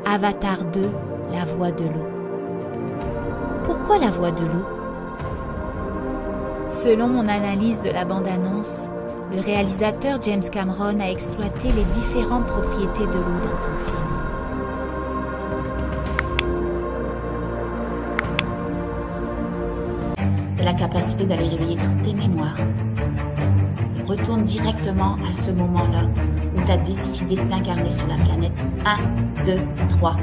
Avatar 2, la voie de l'eau. Pourquoi la voie de l'eau? Selon mon analyse de la bande-annonce, le réalisateur James Cameron a exploité les différentes propriétés de l'eau dans son film. C'est la capacité d'aller réveiller toutes tes mémoires. Retourne directement à ce moment-là où tu as décidé de t'incarner sur la planète. 1, 2, 3.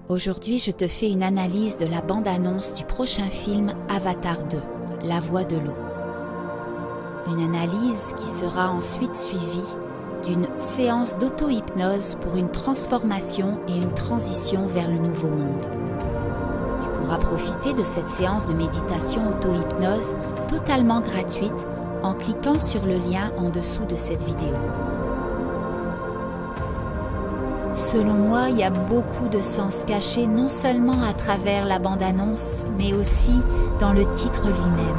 Aujourd'hui, je te fais une analyse de la bande-annonce du prochain film Avatar 2, la voie de l'eau. Une analyse qui sera ensuite suivie d'une séance d'auto-hypnose pour une transformation et une transition vers le nouveau monde. Tu pourras profiter de cette séance de méditation auto-hypnose totalement gratuite en cliquant sur le lien en dessous de cette vidéo. Selon moi, il y a beaucoup de sens cachés non seulement à travers la bande-annonce, mais aussi dans le titre lui-même.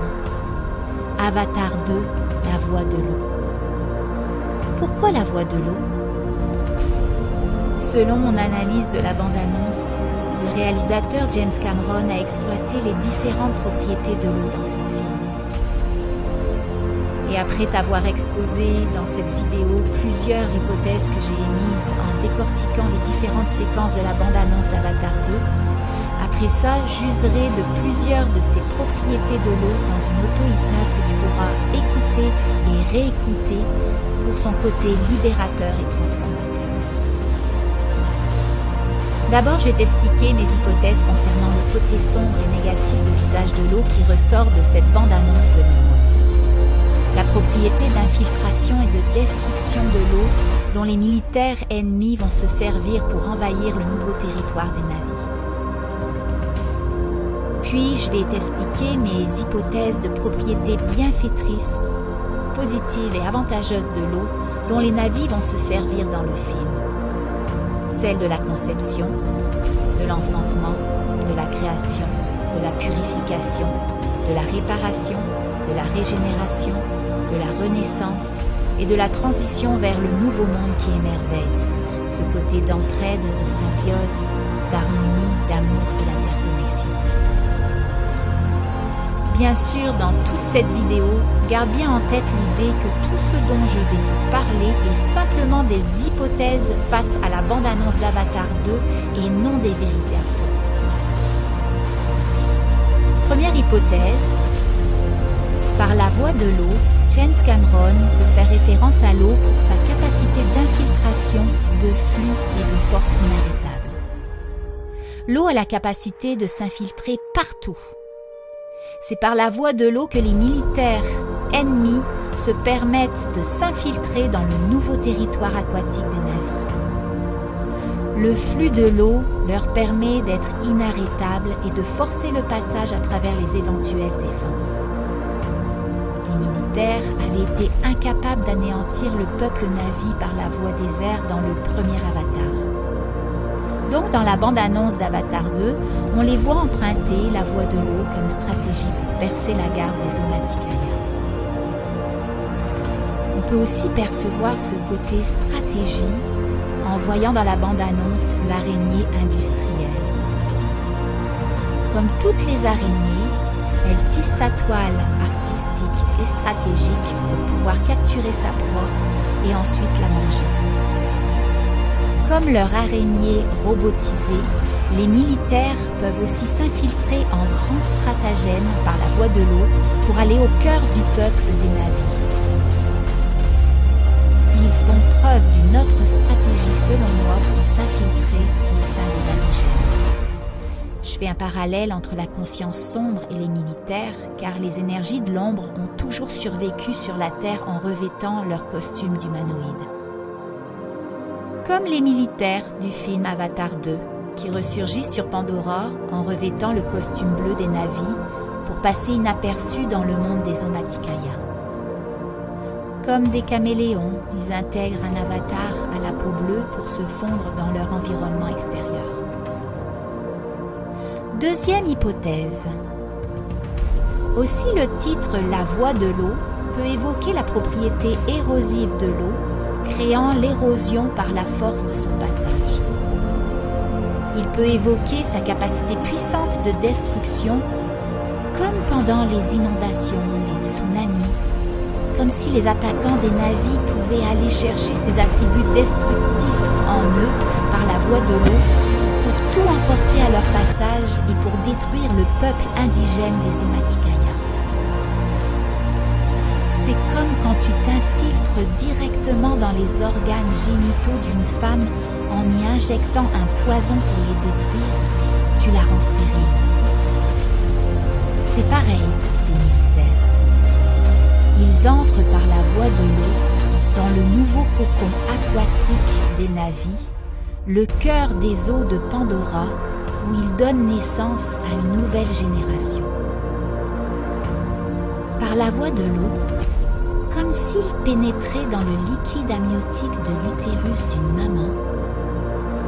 Avatar 2, la voie de l'eau. Pourquoi la voie de l'eau? Selon mon analyse de la bande-annonce, le réalisateur James Cameron a exploité les différentes propriétés de l'eau dans son film. Et après t'avoir exposé dans cette vidéo plusieurs hypothèses que j'ai émises en décortiquant les différentes séquences de la bande-annonce d'Avatar 2, après ça, j'userai de plusieurs de ces propriétés de l'eau dans une auto-hypnose que tu pourras écouter et réécouter pour son côté libérateur et transformateur. D'abord, je vais t'expliquer mes hypothèses concernant le côté sombre et négatif de l'usage de l'eau qui ressort de cette bande-annonce selon moi. La propriété d'infiltration et de destruction de l'eau dont les militaires ennemis vont se servir pour envahir le nouveau territoire des navires. Puis, je vais t'expliquer mes hypothèses de propriétés bienfaitrices, positives et avantageuses de l'eau dont les navires vont se servir dans le film. Celles de la conception, de l'enfantement, de la création, de la purification, de la réparation, de la régénération, de la renaissance et de la transition vers le nouveau monde qui émerveille, ce côté d'entraide, de symbiose, d'harmonie, d'amour et d'interconnexion. Bien sûr, dans toute cette vidéo, garde bien en tête l'idée que tout ce dont je vais te parler est simplement des hypothèses face à la bande-annonce d'Avatar 2 et non des vérités absolues. Première hypothèse, par la voie de l'eau, James Cameron peut faire référence à l'eau pour sa capacité d'infiltration, de flux et de force inarrêtable. L'eau a la capacité de s'infiltrer partout. C'est par la voie de l'eau que les militaires ennemis se permettent de s'infiltrer dans le nouveau territoire aquatique des navires. Le flux de l'eau leur permet d'être inarrêtable et de forcer le passage à travers les éventuelles défenses. Les militaires avaient été incapables d'anéantir le peuple Na'vi par la voie des airs dans le premier Avatar. Donc dans la bande-annonce d'Avatar 2, on les voit emprunter la voie de l'eau comme stratégie pour percer la garde des Omaticaya. On peut aussi percevoir ce côté stratégie en voyant dans la bande-annonce l'araignée industrielle. Comme toutes les araignées, elle tisse sa toile artistique et stratégique pour pouvoir capturer sa proie et ensuite la manger. Comme leur araignée robotisée, les militaires peuvent aussi s'infiltrer en grands stratagèmes par la voie de l'eau pour aller au cœur du peuple des navires. Ils font preuve d'une autre stratégie selon moi pour s'infiltrer au sein des indigènes. Je fais un parallèle entre la conscience sombre et les militaires, car les énergies de l'ombre ont toujours survécu sur la Terre en revêtant leur costume d'humanoïde. Comme les militaires du film Avatar 2, qui ressurgissent sur Pandora en revêtant le costume bleu des Na'vi pour passer inaperçus dans le monde des Omaticaya. Comme des caméléons, ils intègrent un avatar à la peau bleue pour se fondre dans leur environnement extérieur. Deuxième hypothèse. Aussi le titre « La voie de l'eau » peut évoquer la propriété érosive de l'eau, créant l'érosion par la force de son passage. Il peut évoquer sa capacité puissante de destruction, comme pendant les inondations, les tsunamis, comme si les attaquants des navires pouvaient aller chercher ces attributs destructifs en eux par la voie de l'eau pour tout emporter à leur passage et pour détruire le peuple indigène des Omaticaya. C'est comme quand tu t'infiltres directement dans les organes génitaux d'une femme en y injectant un poison pour les détruire, tu la rends stérile. C'est pareil pour ces militaires. Ils entrent par la voie de l'eau dans le nouveau cocon aquatique des Na'vi, le cœur des eaux de Pandora, où ils donnent naissance à une nouvelle génération. Par la voie de l'eau, comme s'ils pénétraient dans le liquide amniotique de l'utérus d'une maman,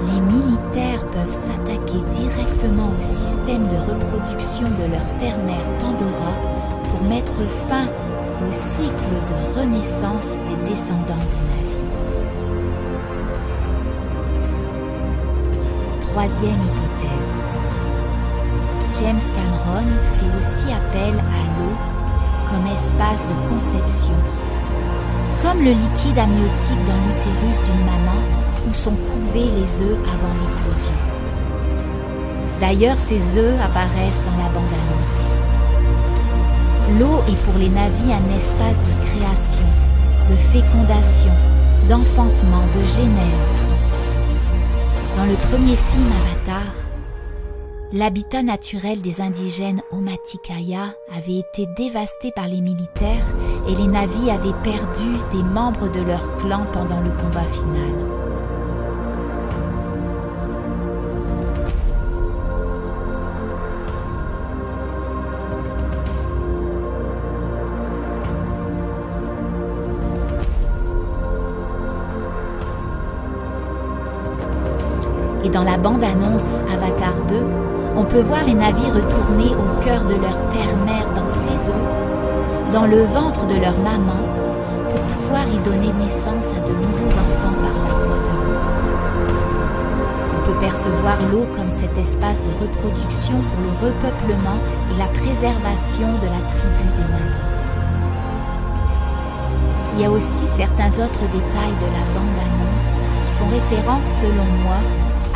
les militaires peuvent s'attaquer directement au système de reproduction de leur terre-mère Pandora pour mettre fin au cycle de renaissance des descendants des Na'vi. Troisième hypothèse. James Cameron fait aussi appel à l'eau comme espace de conception, comme le liquide amniotique dans l'utérus d'une maman où sont couvés les œufs avant l'éclosion. D'ailleurs, ces œufs apparaissent dans la bande-annonce. L'eau est pour les Na'vi un espace de création, de fécondation, d'enfantement, de genèse. Dans le premier film Avatar, l'habitat naturel des indigènes Omaticaya avait été dévasté par les militaires et les Na'vi avaient perdu des membres de leur clan pendant le combat final. Et dans la bande-annonce Avatar 2, on peut voir les Na'vi retourner au cœur de leur terre-mère dans ses eaux, dans le ventre de leur maman, pour pouvoir y donner naissance à de nouveaux enfants par la voie de l'eau. On peut percevoir l'eau comme cet espace de reproduction pour le repeuplement et la préservation de la tribu des Na'vi. Il y a aussi certains autres détails de la bande-annonce qui font référence, selon moi,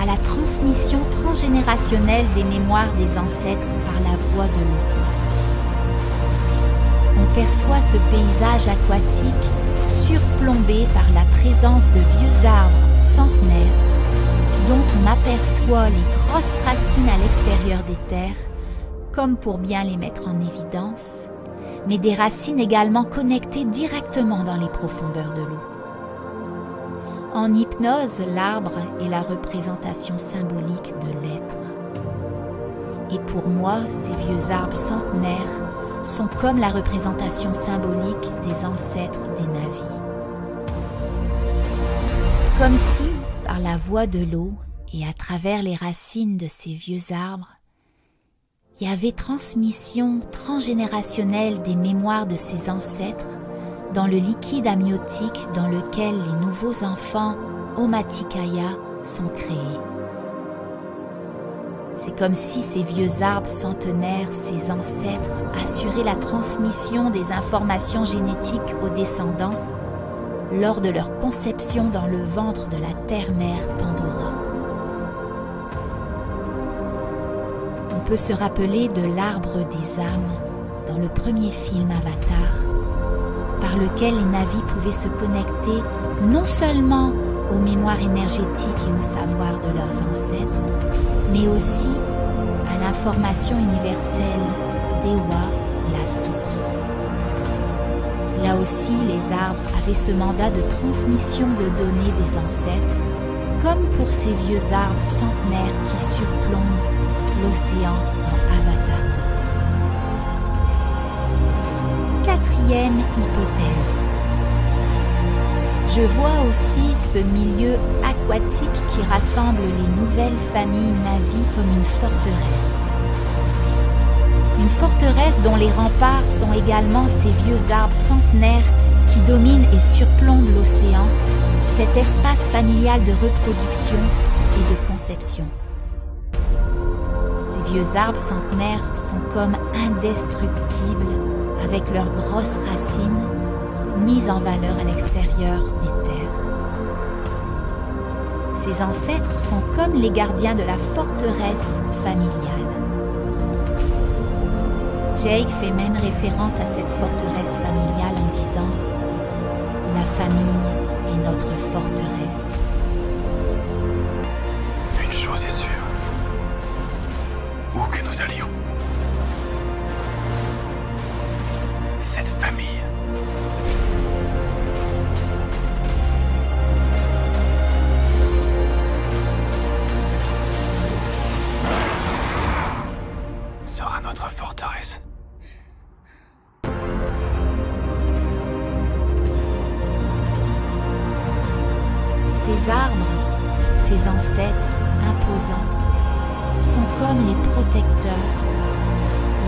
à la transmission transgénérationnelle des mémoires des ancêtres par la voie de l'eau. On perçoit ce paysage aquatique surplombé par la présence de vieux arbres centenaires dont on aperçoit les grosses racines à l'extérieur des terres, comme pour bien les mettre en évidence, mais des racines également connectées directement dans les profondeurs de l'eau. En hypnose, l'arbre est la représentation symbolique de l'être. Et pour moi, ces vieux arbres centenaires sont comme la représentation symbolique des ancêtres des Na'vi. Comme si, par la voie de l'eau et à travers les racines de ces vieux arbres, il y avait transmission transgénérationnelle des mémoires de ces ancêtres dans le liquide amniotique dans lequel les nouveaux enfants Omaticaya sont créés. C'est comme si ces vieux arbres centenaires, ces ancêtres, assuraient la transmission des informations génétiques aux descendants lors de leur conception dans le ventre de la terre-mère Pandora. On peut se rappeler de l'arbre des âmes dans le premier film Avatar, par lequel les Na'vi pouvaient se connecter non seulement aux mémoires énergétiques et au savoir de leurs ancêtres, mais aussi à l'information universelle d'Ewa, la source. Là aussi, les arbres avaient ce mandat de transmission de données des ancêtres, comme pour ces vieux arbres centenaires qui surplombent l'océan dans Avatar 2. Quatrième hypothèse. Je vois aussi ce milieu aquatique qui rassemble les nouvelles familles Na'vi comme une forteresse. Une forteresse dont les remparts sont également ces vieux arbres centenaires qui dominent et surplombent l'océan, cet espace familial de reproduction et de conception. Ces vieux arbres centenaires sont comme indestructibles avec leurs grosses racines mises en valeur à l'extérieur des terres. Ces ancêtres sont comme les gardiens de la forteresse familiale. Jake fait même référence à cette forteresse familiale en disant « La famille est notre forteresse ». Une chose est sûre, où que nous allions, cette famille sera notre forteresse. Ces arbres, ces ancêtres imposants, sont comme les protecteurs,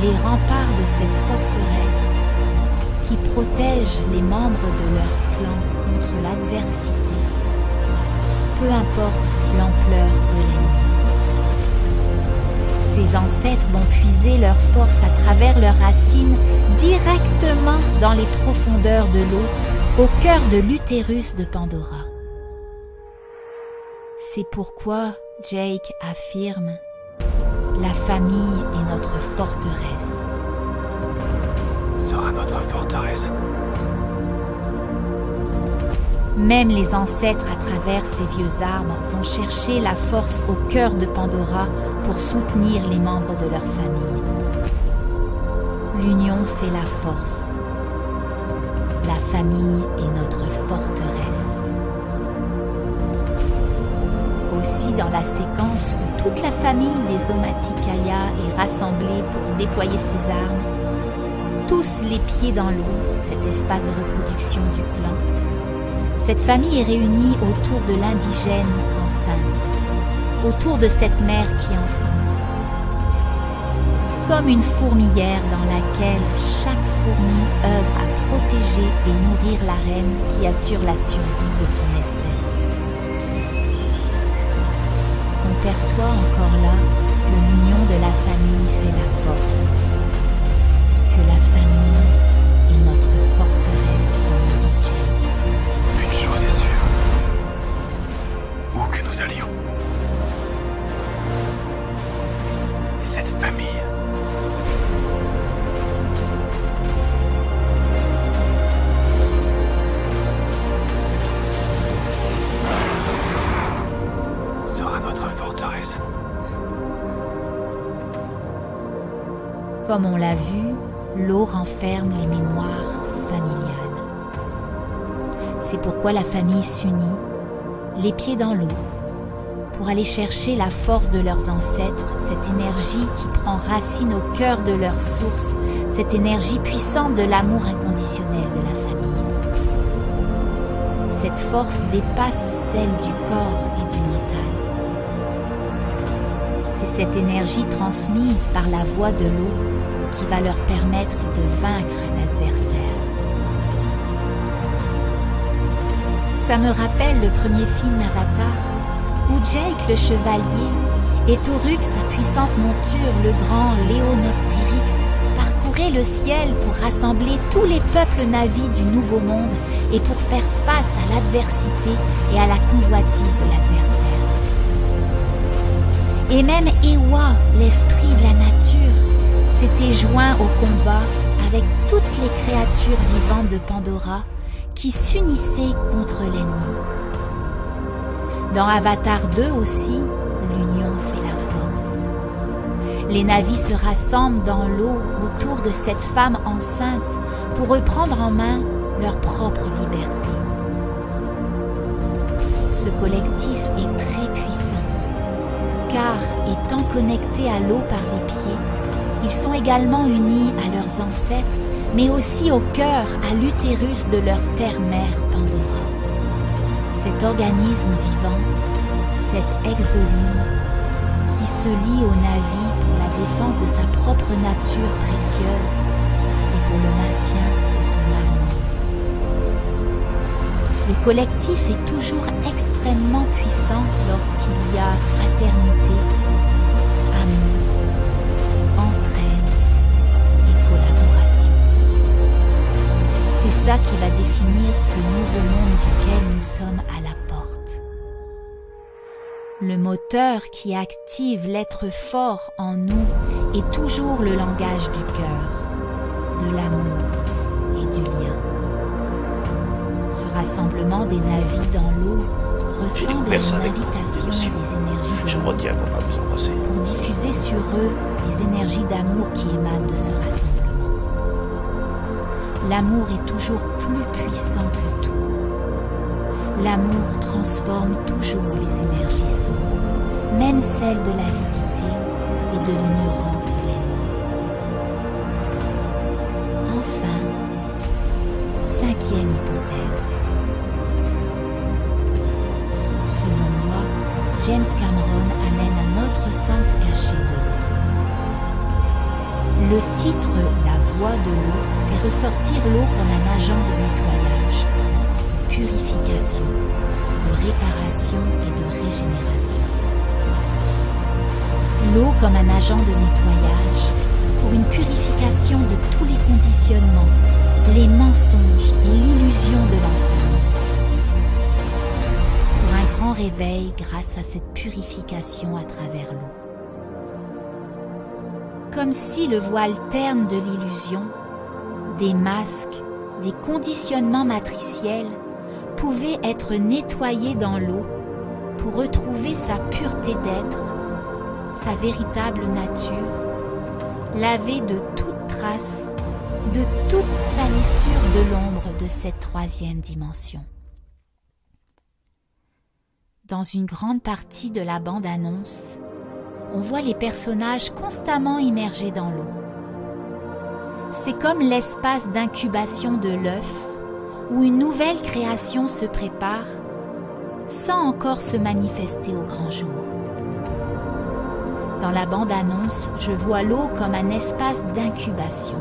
les remparts de cette forteresse qui protègent les membres de leur clan contre l'adversité, peu importe l'ampleur de l'ennemi. Ces ancêtres vont puiser leur force à travers leurs racines directement dans les profondeurs de l'eau, au cœur de l'utérus de Pandora. C'est pourquoi Jake affirme « La famille est notre forteresse ». Sera notre forteresse. Même les ancêtres à travers ces vieux arbres vont chercher la force au cœur de Pandora pour soutenir les membres de leur famille. L'union fait la force. La famille est notre forteresse. Aussi dans la séquence où toute la famille des Omaticaya est rassemblée pour déployer ses armes, tous les pieds dans l'eau, cet espace de reproduction du clan, cette famille est réunie autour de l'indigène enceinte, autour de cette mère qui enfante. Comme une fourmilière dans laquelle chaque fourmi œuvre à protéger et nourrir la reine qui assure la survie de son espèce. On perçoit encore là que l'union de la famille fait la force, que la famille est notre forteresse comme le dit Jake. Une chose est sûre, où que nous allions, cette famille sera notre forteresse. Comme on l'a vu, l'eau renferme les mémoires familiales. C'est pourquoi la famille s'unit, les pieds dans l'eau, pour aller chercher la force de leurs ancêtres, cette énergie qui prend racine au cœur de leur source, cette énergie puissante de l'amour inconditionnel de la famille. Cette force dépasse celle du corps et du mental. C'est cette énergie transmise par la voie de l'eau qui va leur permettre de vaincre l'adversaire. Ça me rappelle le premier film Avatar, où Jake le chevalier et Toruk, sa puissante monture, le grand Léonoptérix, parcouraient le ciel pour rassembler tous les peuples Na'vi du Nouveau Monde et pour faire face à l'adversité et à la convoitise de l'adversaire. Et même Eywa, l'esprit de la nature, s'était joint au combat avec toutes les créatures vivantes de Pandora qui s'unissaient contre l'ennemi. Dans Avatar 2 aussi, l'union fait la force. Les Na'vi se rassemblent dans l'eau autour de cette femme enceinte pour reprendre en main leur propre liberté. Ce collectif est très puissant, car étant connectés à l'eau par les pieds, ils sont également unis à leurs ancêtres, mais aussi au cœur, à l'utérus de leur terre-mère Pandora. cet organisme vivant, cet exolume, qui se lie au Navi pour la défense de sa propre nature précieuse et pour le maintien de son harmonie. Le collectif est toujours extrêmement puissant lorsqu'il y a fraternité, amour, entraide et collaboration. C'est ça qui va définir ce nouveau monde duquel nous sommes à la porte. Le moteur qui active l'être fort en nous est toujours le langage du cœur, de l'amour et du lien. Ce rassemblement des navis dans l'eau ressemble à une invitation des énergies de l'eau pour diffuser sur eux les énergies d'amour qui émanent de ce rassemblement. L'amour est toujours plus puissant que tout. L'amour transforme toujours les énergies sombres, même celles de l'avidité et de l'ignorance de l'ennemi. Enfin, cinquième hypothèse. Selon moi, James Cameron amène un autre sens caché de l'eau. Le titre « La voie de l'eau » fait ressortir l'eau comme un agent de nettoyage, de purification, de réparation et de régénération. L'eau comme un agent de nettoyage pour une purification de tous les conditionnements, les mensonges et l'illusion de l'enseignement. Pour un grand réveil grâce à cette purification à travers l'eau. Comme si le voile terne de l'illusion, des masques, des conditionnements matriciels pouvait être nettoyé dans l'eau pour retrouver sa pureté d'être, sa véritable nature, lavé de toute trace, de toute salissure de l'ombre de cette troisième dimension. Dans une grande partie de la bande-annonce, on voit les personnages constamment immergés dans l'eau. C'est comme l'espace d'incubation de l'œuf où une nouvelle création se prépare sans encore se manifester au grand jour. Dans la bande-annonce, je vois l'eau comme un espace d'incubation,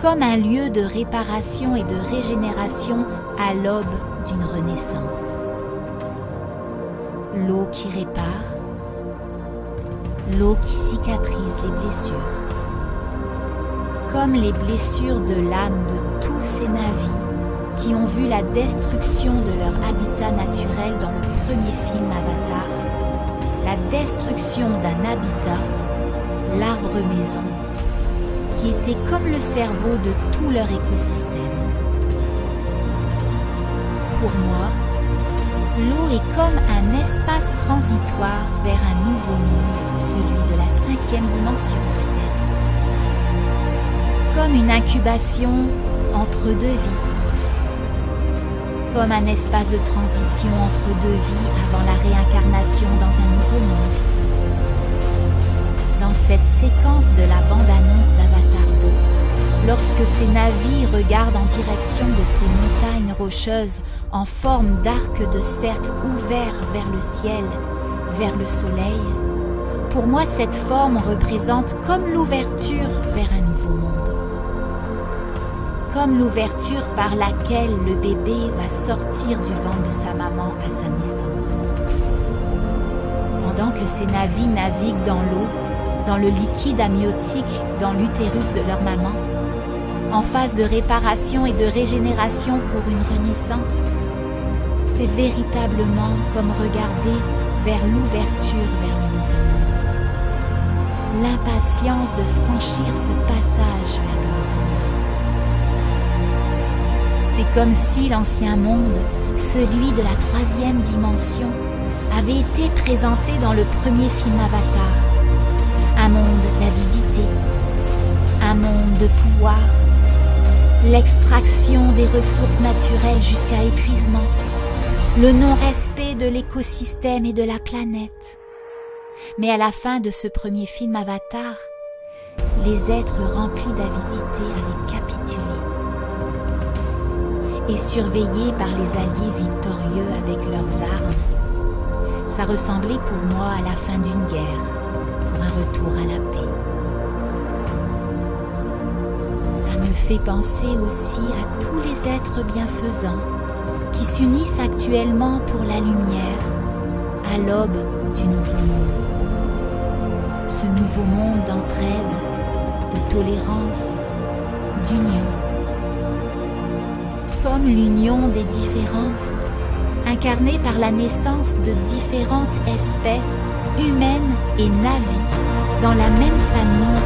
comme un lieu de réparation et de régénération à l'aube d'une renaissance. L'eau qui répare, l'eau qui cicatrise les blessures, comme les blessures de l'âme de tous ces navis qui ont vu la destruction de leur habitat naturel dans le premier film Avatar, la destruction d'un habitat, l'arbre maison, qui était comme le cerveau de tout leur écosystème. Pour moi, l'eau est comme un espace transitoire vers un nouveau monde, celui de la cinquième dimension peut-être. Comme une incubation entre deux vies. Comme un espace de transition entre deux vies avant la réincarnation dans un nouveau monde. Dans cette séquence de la bande-annonce d'Avatar 2, lorsque ces navis regardent en direction de ces montagnes rocheuses en forme d'arc de cercle ouvert vers le ciel, vers le soleil, pour moi cette forme représente comme l'ouverture vers un nouveau monde. Comme l'ouverture par laquelle le bébé va sortir du ventre de sa maman à sa naissance. Pendant que ces navis naviguent dans l'eau, dans le liquide amniotique, dans l'utérus de leur maman, en phase de réparation et de régénération pour une renaissance, c'est véritablement comme regarder vers l'ouverture vers le nouveau monde. L'impatience de franchir ce passage vers le nouveau monde. C'est comme si l'ancien monde, celui de la troisième dimension, avait été présenté dans le premier film Avatar. Un monde d'avidité, un monde de pouvoir, l'extraction des ressources naturelles jusqu'à épuisement, le non-respect de l'écosystème et de la planète. Mais à la fin de ce premier film Avatar, les êtres remplis d'avidité avaient capitulé. et surveillés par les alliés victorieux avec leurs armes. Ça ressemblait pour moi à la fin d'une guerre, pour un retour à la paix. Ça me fait penser aussi à tous les êtres bienfaisants qui s'unissent actuellement pour la lumière, à l'aube du nouveau monde. Ce nouveau monde d'entraide, de tolérance, d'union. Comme l'union des différences, incarnée par la naissance de différentes espèces humaines et navies dans la même famille,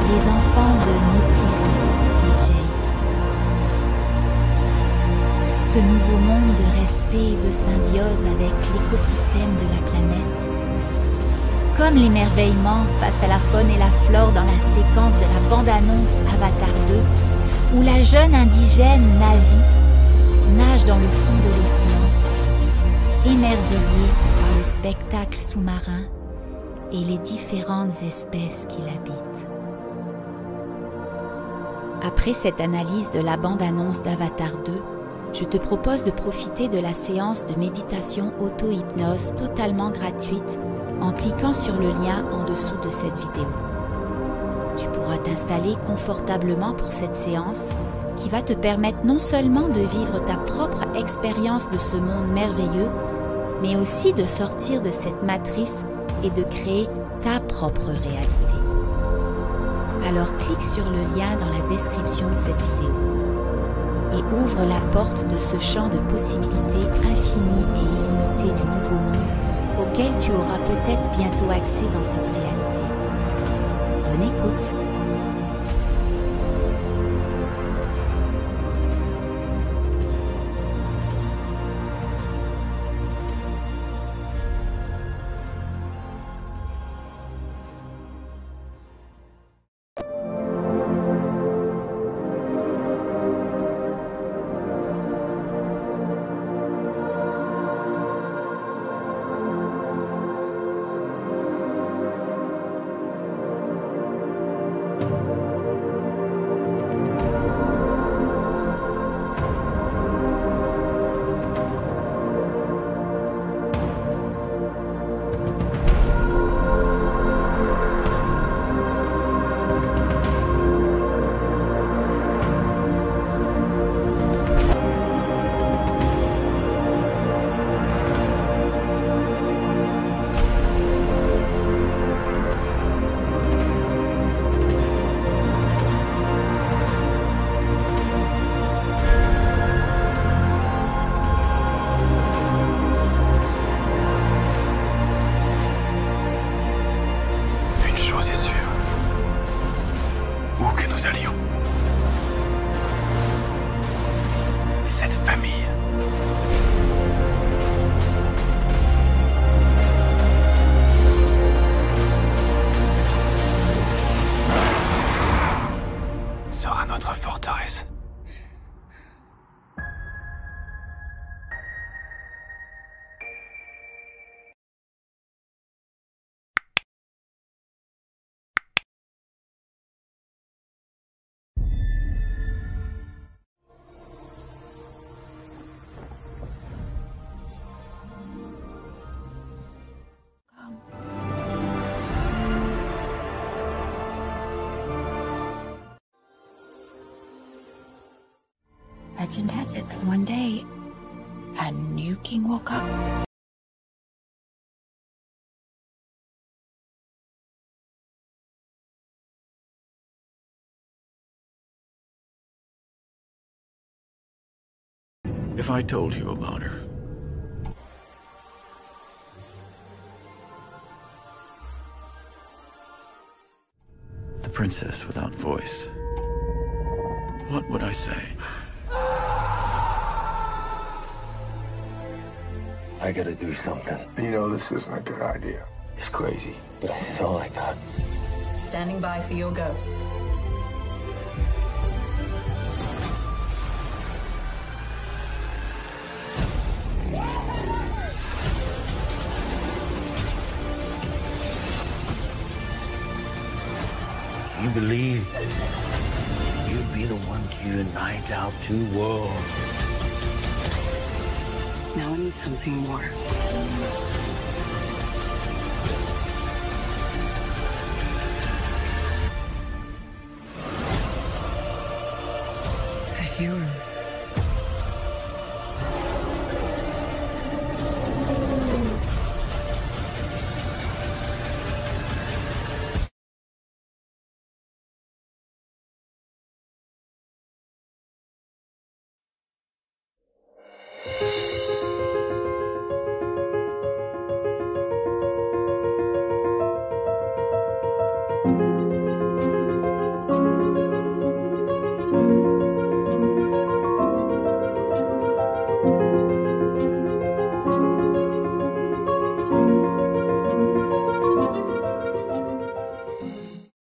les enfants de Neytiri et Jake. Ce nouveau monde de respect et de symbiose avec l'écosystème de la planète. Comme l'émerveillement face à la faune et la flore dans la séquence de la bande-annonce Avatar 2, où la jeune indigène Navi nage dans le fond de l'océan, émerveillée par le spectacle sous-marin et les différentes espèces qui l'habitent. Après cette analyse de la bande-annonce d'Avatar 2, je te propose de profiter de la séance de méditation auto-hypnose totalement gratuite en cliquant sur le lien en dessous de cette vidéo. Tu pourras t'installer confortablement pour cette séance qui va te permettre non seulement de vivre ta propre expérience de ce monde merveilleux, mais aussi de sortir de cette matrice et de créer ta propre réalité. Alors clique sur le lien dans la description de cette vidéo et ouvre la porte de ce champ de possibilités infinies et illimitées du nouveau monde auquel tu auras peut-être bientôt accès dans cette réalité. Bonne écoute! Cette famille. Sera notre forteresse. Legend has it that one day, a new king woke up. If I told you about her, the princess without voice, what would I say? I gotta do something. You know this isn't a good idea. It's crazy, but this is all I got. Standing by for your go. You believe you be the one to unite our two worlds. Now I need something more.